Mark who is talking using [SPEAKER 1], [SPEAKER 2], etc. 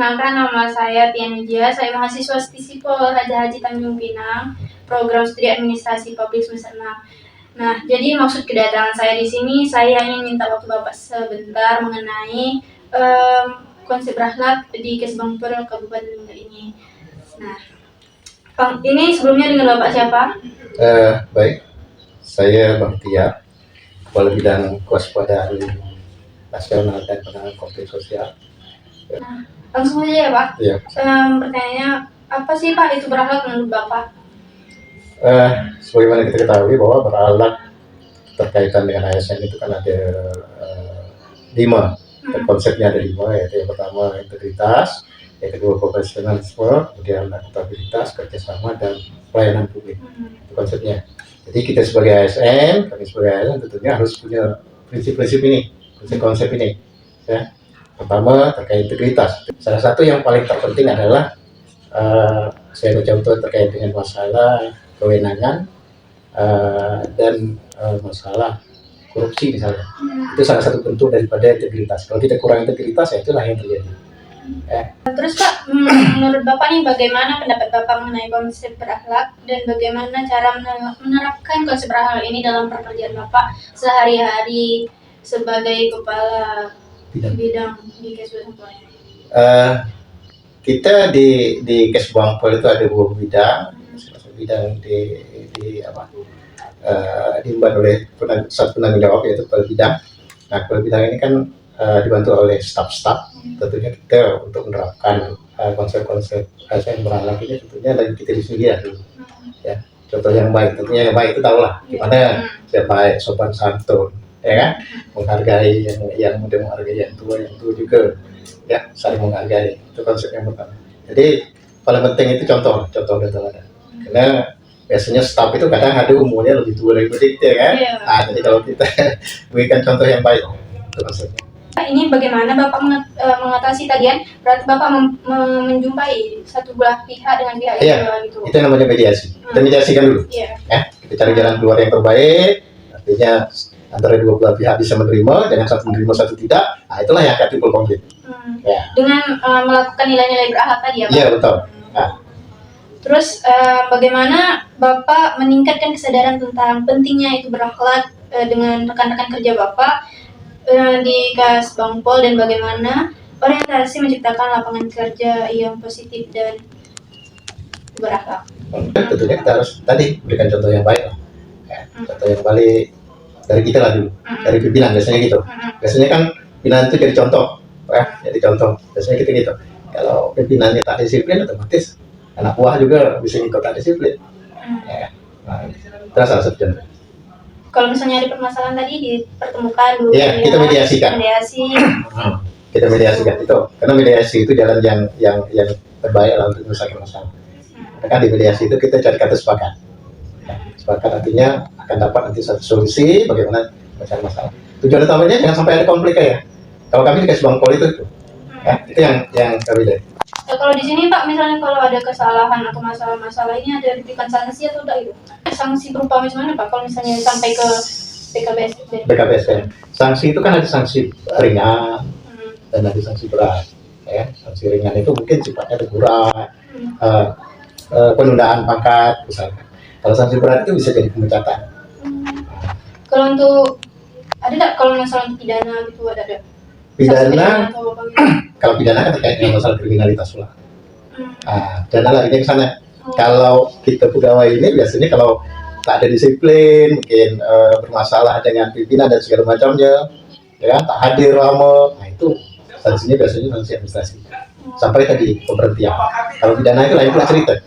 [SPEAKER 1] perkenalkan, nama saya Tian Wijaya. Saya mahasiswa Stisipol Raja Haji Tanjung Pinang, program studi administrasi publik semester 6. Nah, jadi maksud kedatangan saya di sini, saya ingin minta waktu Bapak sebentar mengenai konsep berakhlak di Kesbangpol Kabupaten Ningrat ini. Nah, ini sebelumnya dengan Bapak siapa?
[SPEAKER 2] Baik, saya Bang Tia, Kepala Bidang Kewaspadaan Nasional dan Penanganan Konflik Sosial.
[SPEAKER 1] Nah, langsung aja ya Pak.
[SPEAKER 2] Ya.
[SPEAKER 1] Pertanyaannya, apa sih Pak itu berakhlak menurut Bapak?
[SPEAKER 2] Sebagaimana kita ketahui bahwa berakhlak terkaitan dengan ASN itu kan ada 5. Konsepnya ada 5, yaitu yang pertama integritas, yang kedua profesionalisme, kemudian akuntabilitas, kerjasama, dan pelayanan publik. Itu konsepnya. Jadi kita sebagai ASN, kami sebagai ASN tentunya harus punya prinsip-prinsip ini, konsep ini. Ya. Pertama terkait integritas. Salah satu yang paling terpenting adalah saya ada contoh terkait dengan masalah kewenangan dan masalah korupsi misalnya. Itu salah satu bentuk daripada integritas. Kalau kita kurang integritas, ya itulah yang terjadi.
[SPEAKER 1] Terus Pak, menurut Bapak nih bagaimana pendapat Bapak mengenai konsep berakhlak dan bagaimana cara menerapkan konsep berakhlak ini dalam pekerjaan Bapak sehari-hari sebagai kepala bidang di Kesbangpol?
[SPEAKER 2] Kita di Kesbangpol itu ada 2 bidang. Bidang diemban oleh satu penanggung jawab, yaitu kepala bidang. Nah, kepala bidang ini kan dibantu oleh staf-staf. Tentunya kita untuk menerapkan konsep-konsep ASN berakhlak ini tentunya dari kita di sini dulu. Ya, contoh yang baik, tentunya yang baik itu tahulah gimana yang baik, sopan santun, ya kan, menghargai yang muda, menghargai yang tua juga, ya, saling menghargai. Itu konsep yang pertama. Jadi paling penting itu contoh dan teladan. Karena biasanya staf itu kadang ada umurnya lebih tua dari kita, kan? Nah, jadi kalau kita berikan contoh yang baik, itu konsepnya.
[SPEAKER 1] Ini bagaimana Bapak mengatasi tadian? Berarti Bapak menjumpai satu belah pihak dengan pihak yang lain gitu.
[SPEAKER 2] Itu namanya mediasi. Kita mediasikan dulu. Kita cari jalan keluar yang terbaik. Artinya antara 2 belah pihak bisa menerima, dengan satu menerima satu tidak. Nah, itulah yang akan timbul konflik.
[SPEAKER 1] Dengan melakukan nilai-nilai berakhlak tadi ya Pak?
[SPEAKER 2] Iya, betul.
[SPEAKER 1] Terus bagaimana Bapak meningkatkan kesadaran tentang pentingnya itu berakhlak dengan rekan-rekan kerja Bapak di Kesbangpol, dan bagaimana orientasi menciptakan lapangan kerja yang positif dan berakhlak?
[SPEAKER 2] Tentunya kita harus tadi berikan contoh yang baik lah. Contoh yang baik dari kita lah dulu, dari pimpinan biasanya gitu. Biasanya kan pimpinan itu jadi contoh, jadi contoh. Biasanya kita gitu. Kalau pimpinannya tak disiplin, otomatis anak buah juga bisa ikut tak disiplin. Nah, itu salah satu contoh.
[SPEAKER 1] Kalau misalnya ada permasalahan tadi dipertemukan dulu.
[SPEAKER 2] Iya, kita mediasikan. Kita mediasikan itu, karena mediasi itu jalan yang terbaik lah untuk menyelesaikan masalah. Kan di mediasi itu kita cari kata sepakat. Sepakat artinya akan dapat nanti satu solusi bagaimana menyelesaikan masalah. Tujuan utamanya jangan sampai ada konflik ya. Kalau kami di Kesbangpol itu itu yang kami lihat.
[SPEAKER 1] Kalau di sini Pak, misalnya kalau ada kesalahan atau masalah-masalah ini ada diberikan sanksi atau enggak itu? Sanksi berupa misalnya Pak, kalau misalnya sampai ke BKBSDM?
[SPEAKER 2] Sanksi itu kan ada sanksi ringan dan ada sanksi berat. Ya, sanksi ringan itu mungkin sifatnya teguran, penundaan pangkat misalkan. Kalau sanksi berat itu bisa jadi pemecatan.
[SPEAKER 1] Kalau untuk ada nggak kalau misalnya pidana gitu ada?
[SPEAKER 2] Pidana, kalau pidana kan terkait dengan masalah kriminalitas pula. Pidana larinya ke sana. Kalau kita pegawai ini biasanya kalau tak ada disiplin, mungkin bermasalah dengan pimpinan dan segala macamnya, ya, tak hadir lama, nah itu sanksinya biasanya sanksi administrasi. Sampai tadi pemberhentian. Kalau pidana itu lain pula cerita.